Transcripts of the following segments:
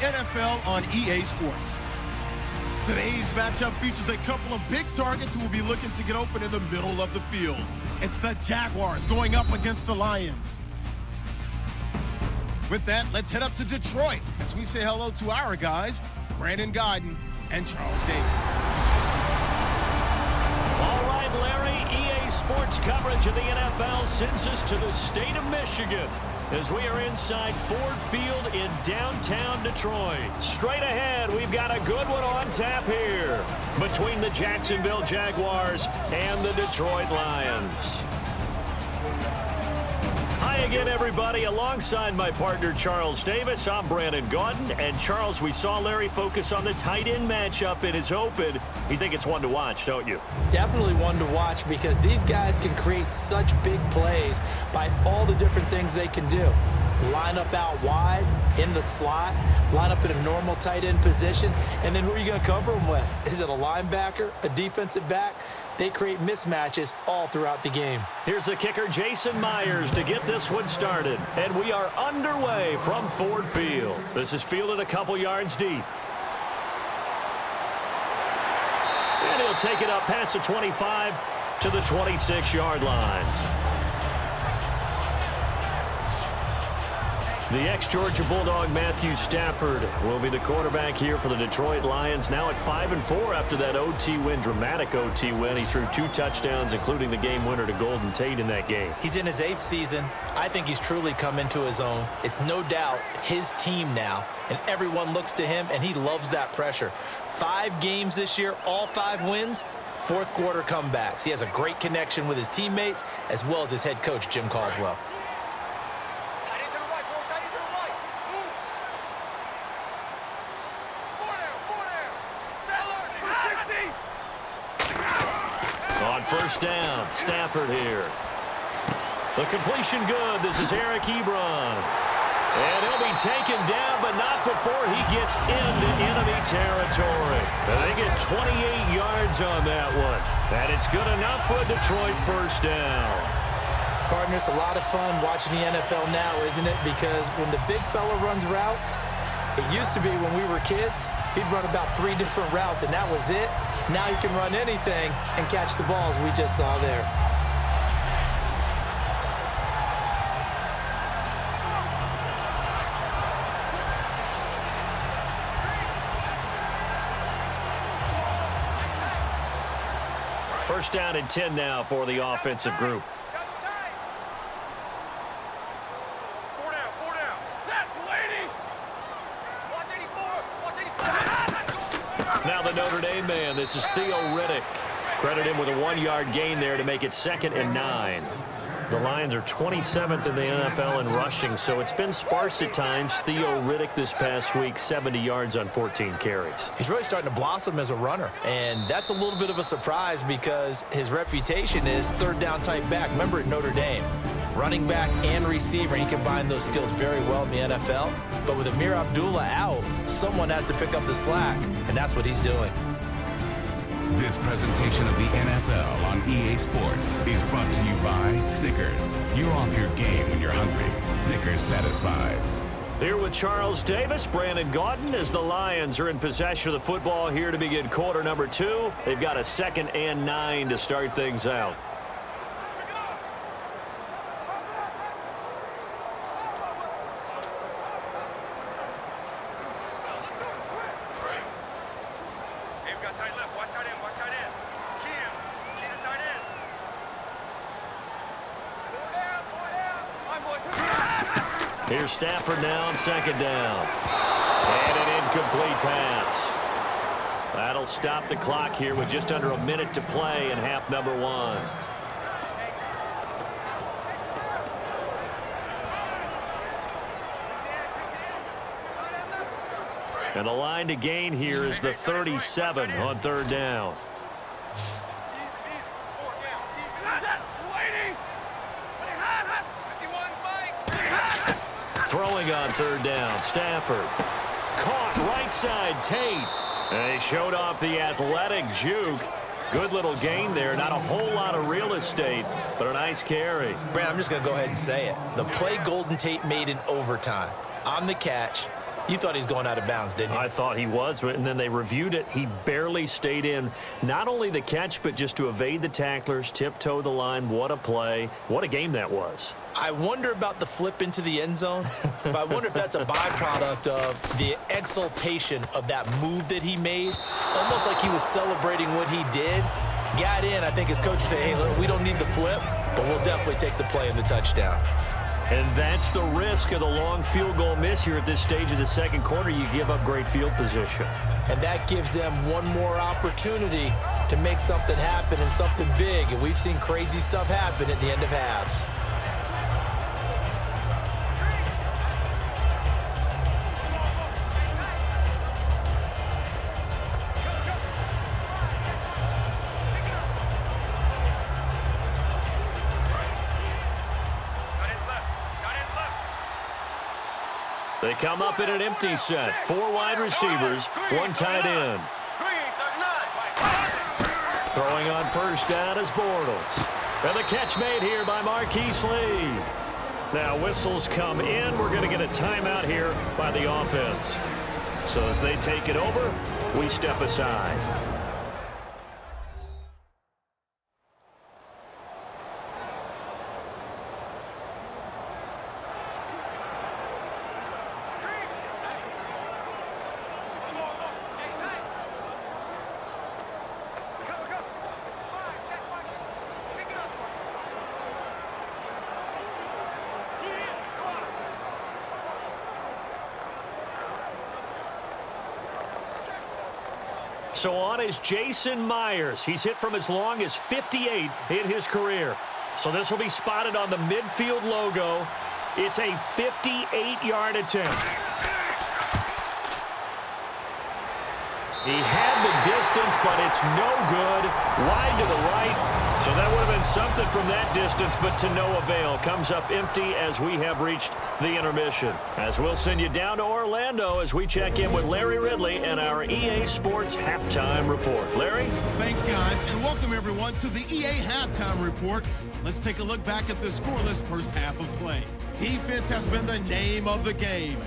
NFL on EA Sports. Today's matchup features a couple of big targets who will be looking to get open in the middle of the field. It's the Jaguars going up against the Lions. With that, let's head up to Detroit as we say hello to our guys, Brandon Gaudin and Charles Davis. All right, Larry, EA Sports coverage of the NFL sends us to the state of Michigan as we are inside Ford Field in downtown Detroit. Straight ahead, we've got a good one on tap here between the Jacksonville Jaguars and the Detroit Lions. Hi again, everybody. Alongside my partner, Charles Davis, I'm Brandon Gaudin. And, Charles, we saw Larry focus on the tight end matchup in his open. You think it's one to watch, don't you? Definitely one to watch because these guys can create such big plays by all the different things they can do. Line up out wide, in the slot, line up in a normal tight end position, and then who are you going to cover them with? Is it a linebacker, a defensive back? They create mismatches all throughout the game. Here's the kicker, Jason Myers, to get this one started. And we are underway from Ford Field. This is fielded a couple yards deep. And he'll take it up past the 25 to the 26-yard line. The ex-Georgia Bulldog Matthew Stafford will be the quarterback here for the Detroit Lions. Now at 5-4 after that OT win, dramatic OT win. He threw 2 touchdowns, including the game winner to Golden Tate in that game. He's in his 8th season. I think he's truly come into his own. It's no doubt his team now, and everyone looks to him, and he loves that pressure. 5 games this year, all 5 wins, 4th quarter comebacks. He has a great connection with his teammates as well as his head coach, Jim Caldwell. First down, Stafford here. The completion good. This is Eric Ebron. And he'll be taken down, but not before he gets into enemy territory. And they get 28 yards on that one. And it's good enough for a Detroit first down. Partner, it's a lot of fun watching the NFL now, isn't it? Because when the big fella runs routes, it used to be when we were kids, he'd run about 3 different routes, and that was it. Now he can run anything and catch the balls we just saw there. First down and 10 now for the offensive group. Now the Notre Dame man, this is Theo Riddick. Credit him with a 1-yard gain there to make it 2nd and 9. The Lions are 27th in the NFL in rushing, so it's been sparse at times. Theo Riddick this past week, 70 yards on 14 carries. He's really starting to blossom as a runner, and that's a little bit of a surprise because his reputation is 3rd down type back. Remember at Notre Dame, running back and receiver, he combined those skills very well in the NFL. But with Amir Abdullah out, someone has to pick up the slack, and that's what he's doing. This presentation of the NFL on EA Sports is brought to you by Snickers. You're off your game when you're hungry. Snickers satisfies. Here with Charles Davis, Brandon Gaudin, as the Lions are in possession of the football here to begin quarter number 2. They've got a 2nd and 9 to start things out. Here's Stafford now on 2nd down. And an incomplete pass. That'll stop the clock here with just under a minute to play in half number 1. And the line to gain here is the 37 on 3rd down. Throwing on 3rd down, Stafford. Caught right side, Tate. And they showed off the athletic juke. Good little gain there. Not a whole lot of real estate, but a nice carry. Brad, I'm just going to go ahead and say it. The play Golden Tate made in overtime on the catch, You thought he was going out of bounds, didn't you? I thought he was, and then they reviewed it. He barely stayed in. Not only the catch, but just to evade the tacklers, tiptoe the line. What a play. What a game that was. I wonder about the flip into the end zone, but I wonder if that's a byproduct of the exultation of that move that he made. Almost like he was celebrating what he did. Got in, I think his coach said, hey, look, we don't need the flip, but we'll definitely take the play and the touchdown. And that's the risk of the long field goal miss here at this stage of the second quarter. You give up great field position. And that gives them one more opportunity to make something happen and something big. And we've seen crazy stuff happen at the end of halves. They come up in an empty set. 4 wide receivers, 1 tight end. Throwing on first down is Bortles. And the catch made here by Marquise Lee. Now whistles come in. We're going to get a timeout here by the offense. So as they take it over, we step aside. So on is Jason Myers. He's hit from as long as 58 in his career. So this will be spotted on the midfield logo. It's a 58-yard attempt. He had the distance, but it's no good. Wide to the right. So that would have been something from that distance, but to no avail. Comes up empty as we have reached the intermission. As we'll send you down to Orlando as we check in with Larry Ridley and our EA Sports Halftime Report. Larry? Thanks, guys, and welcome, everyone, to the EA Halftime Report. Let's take a look back at the scoreless first half of play. Defense has been the name of the game.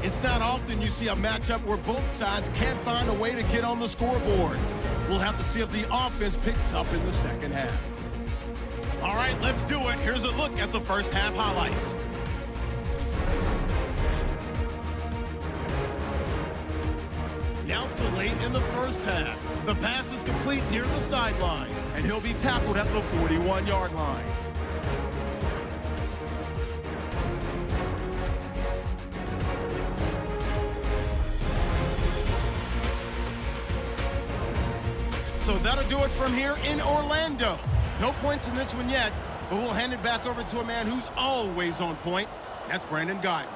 It's not often you see a matchup where both sides can't find a way to get on the scoreboard. We'll have to see if the offense picks up in the second half. All right, let's do it. Here's a look at the first half highlights. Now to late in the first half. The pass is complete near the sideline, and he'll be tackled at the 41-yard line. So that'll do it from here in Orlando. No points in this one yet, but we'll hand it back over to a man who's always on point. That's Brandon Guyton.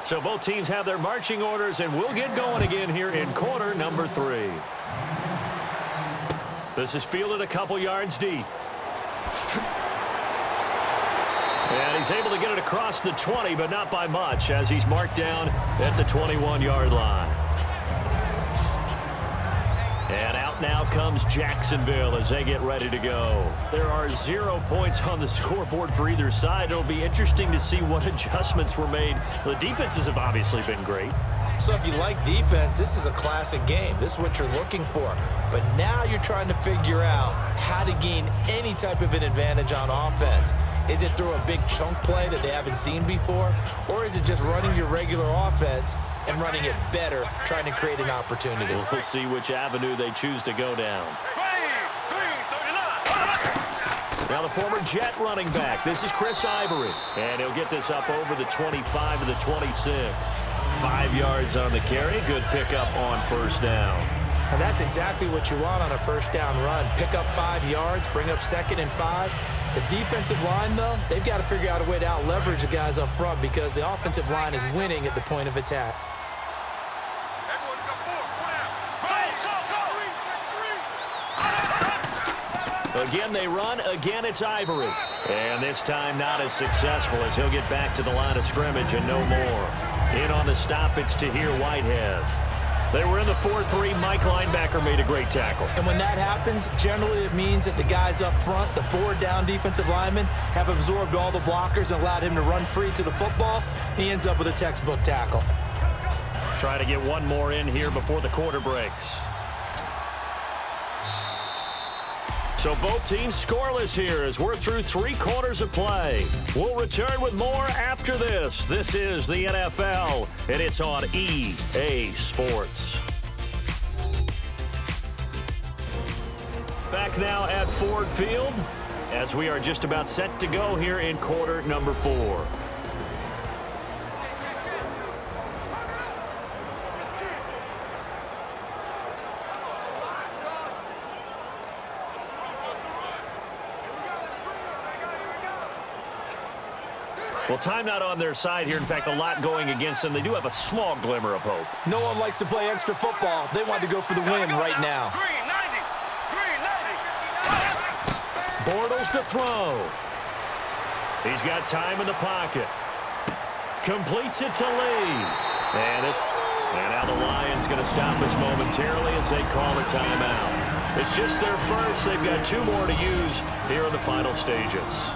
So both teams have their marching orders, and we'll get going again here in quarter number 3. This is fielded a couple yards deep. And he's able to get it across the 20, but not by much, as he's marked down at the 21-yard line. And out now comes Jacksonville as they get ready to go. There are 0 points on the scoreboard for either side. It'll be interesting to see what adjustments were made. The defenses have obviously been great. So if you like defense, this is a classic game. This is what you're looking for. But now you're trying to figure out how to gain any type of an advantage on offense. Is it through a big chunk play that they haven't seen before? Or is it just running your regular offense and running it better, trying to create an opportunity? We'll see which avenue they choose to go down. Now the former Jet running back. This is Chris Ivory. And he'll get this up over the 25 to the 26. 5 yards on the carry. Good pickup on first down. And that's exactly what you want on a first down run. Pick up 5 yards, bring up 2nd and 5. The defensive line, though, they've got to figure out a way to out-leverage the guys up front because the offensive line is winning at the point of attack. Again, they run. Again, it's Ivory. And this time not as successful as he'll get back to the line of scrimmage and no more. In on the stop, it's Tahir Whitehead. They were in the 4-3. Mike linebacker made a great tackle. And when that happens, generally it means that the guys up front, the forward down defensive linemen, have absorbed all the blockers and allowed him to run free to the football. He ends up with a textbook tackle. Try to get one more in here before the quarter breaks. So both teams scoreless here as we're through 3 quarters of play. We'll return with more after this. This is the NFL, and it's on EA Sports. Back now at Ford Field as we are just about set to go here in quarter number 4. Well, time not on their side here. In fact, a lot going against them. They do have a small glimmer of hope. No one likes to play extra football. They want to go for the win right now. Bortles to throw. He's got time in the pocket. Completes it to Lee. And now the Lions going to stop us momentarily as they call a timeout. It's just their first. They've got 2 more to use here in the final stages.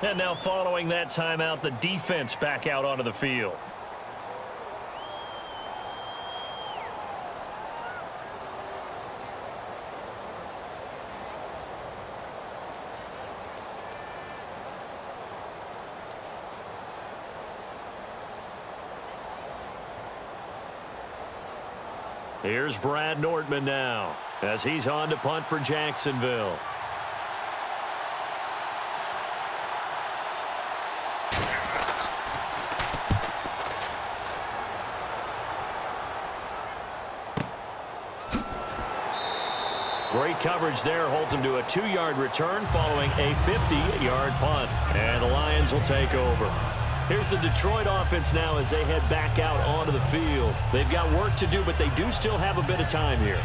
And now following that timeout, the defense back out onto the field. Here's Brad Nordman now as he's on to punt for Jacksonville. Great coverage there, holds him to a 2-yard return following a 50-yard punt. And the Lions will take over. Here's the Detroit offense now as they head back out onto the field. They've got work to do, but they do still have a bit of time here.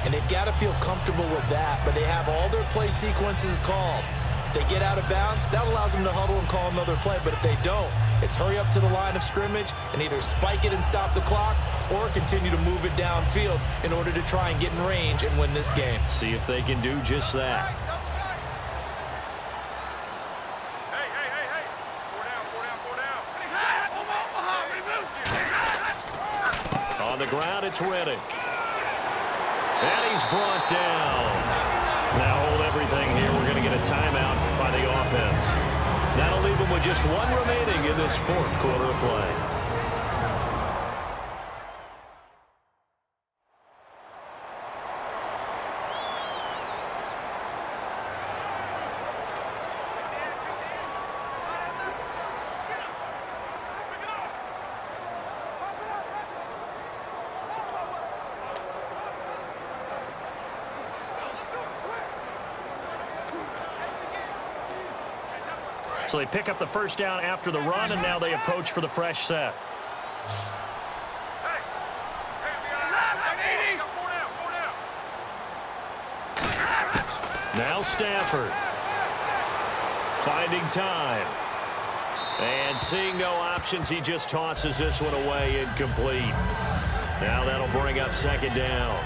And they've got to feel comfortable with that, but they have all their play sequences called. If they get out of bounds, that allows them to huddle and call another play. But if they don't, it's hurry up to the line of scrimmage and either spike it and stop the clock or continue to move it downfield in order to try and get in range and win this game. See if they can do just that. On the ground, it's Reddick. And he's brought down. Now hold everything here. We're going to get a timeout by the offense. That'll leave them with just 1 remaining in this 4th quarter of play. So they pick up the first down after the run, and now they approach for the fresh set. Now Stafford. Finding time. And seeing no options, he just tosses this one away incomplete. Now that'll bring up 2nd down.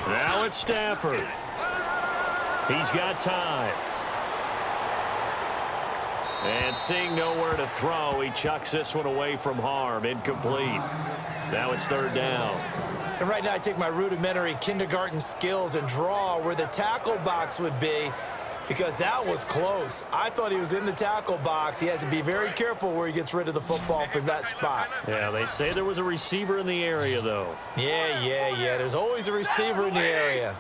Now it's Stafford. He's got time. And seeing nowhere to throw, he chucks this one away from harm. Incomplete. Now it's 3rd down. And right now I take my rudimentary kindergarten skills and draw where the tackle box would be, because that was close. I thought he was in the tackle box. He has to be very careful where he gets rid of the football from that spot. Yeah, they say there was a receiver in the area, though. Yeah. There's always a receiver in the area.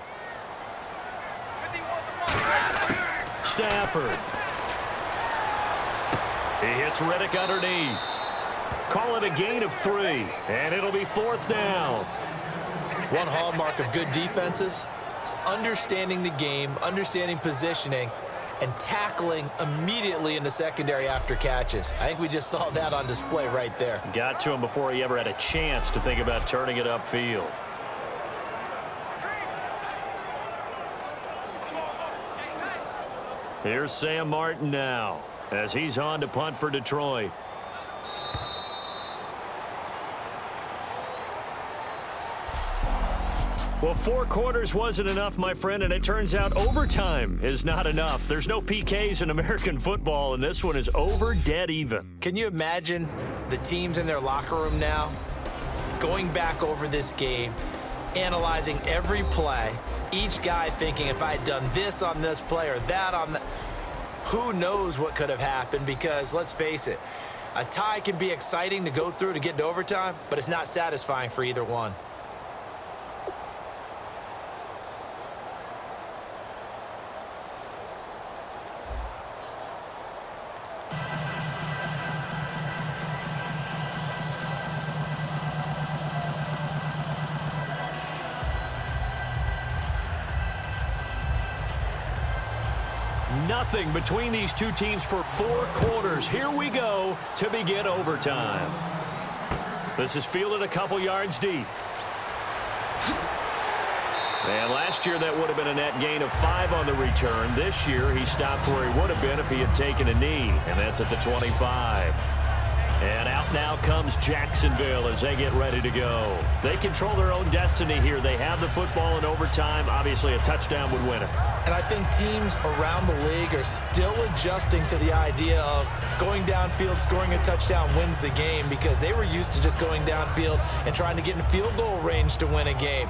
Stafford. He hits Reddick underneath. Call it a gain of 3, and it'll be 4th down. One hallmark of good defenses is understanding the game, understanding positioning, and tackling immediately in the secondary after catches. I think we just saw that on display right there. Got to him before he ever had a chance to think about turning it upfield. Here's Sam Martin now as he's on to punt for Detroit. Well, 4 quarters wasn't enough, my friend, and it turns out overtime is not enough. There's no PKs in American football, and this one is over dead even. Can you imagine the teams in their locker room now going back over this game, analyzing every play, each guy thinking, if I had done this on this play or that on that, who knows what could have happened? Because let's face it, a tie can be exciting to go through to get to overtime, but it's not satisfying for either one. Nothing between these two teams for 4 quarters. Here we go to begin overtime. This is fielded a couple yards deep. And last year that would have been a net gain of 5 on the return. This year he stopped where he would have been if he had taken a knee, and that's at the 25. And out now comes Jacksonville as they get ready to go. They control their own destiny here. They have the football in overtime. Obviously, a touchdown would win it. And I think teams around the league are still adjusting to the idea of going downfield, scoring a touchdown wins the game, because they were used to just going downfield and trying to get in field goal range to win a game.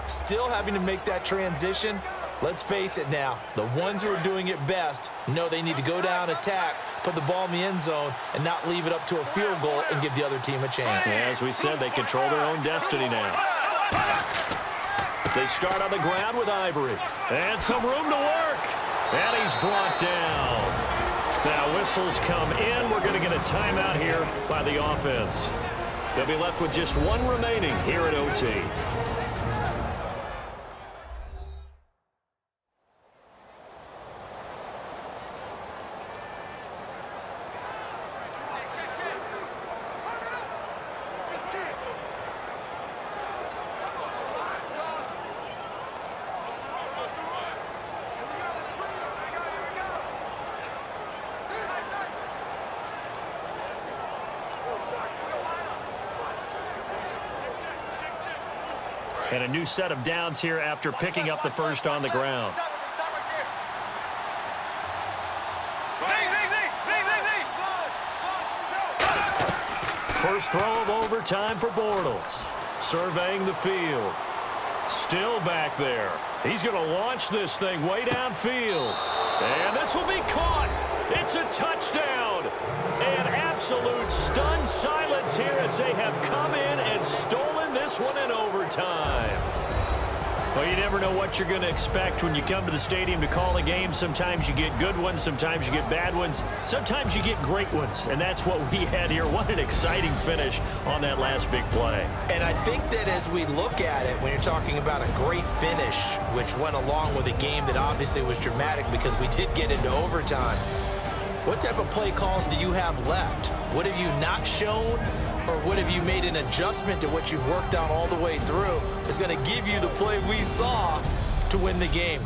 Still having to make that transition. Let's face it now, the ones who are doing it best know they need to go down, attack, put the ball in the end zone, and not leave it up to a field goal and give the other team a chance. Yeah, as we said, they control their own destiny now. They start on the ground with Ivory. And some room to work. And he's brought down. Now whistles come in. We're going to get a timeout here by the offense. They'll be left with just 1 remaining here at OT. And a new set of downs here after picking up the first on the ground. First throw of overtime for Bortles. Surveying the field. Still back there. He's going to launch this thing way downfield. And this will be caught. It's a touchdown. And absolute stunned silence here as they have come in and stolen this one in overtime. Well, you never know what you're going to expect when you come to the stadium to call a game. Sometimes you get good ones. Sometimes you get bad ones. Sometimes you get great ones. And that's what we had here. What an exciting finish on that last big play. And I think that as we look at it, when you're talking about a great finish, which went along with a game that obviously was dramatic because we did get into overtime, what type of play calls do you have left? What have you not shown, or what have you made an adjustment to what you've worked on all the way through is going to give you the play we saw to win the game?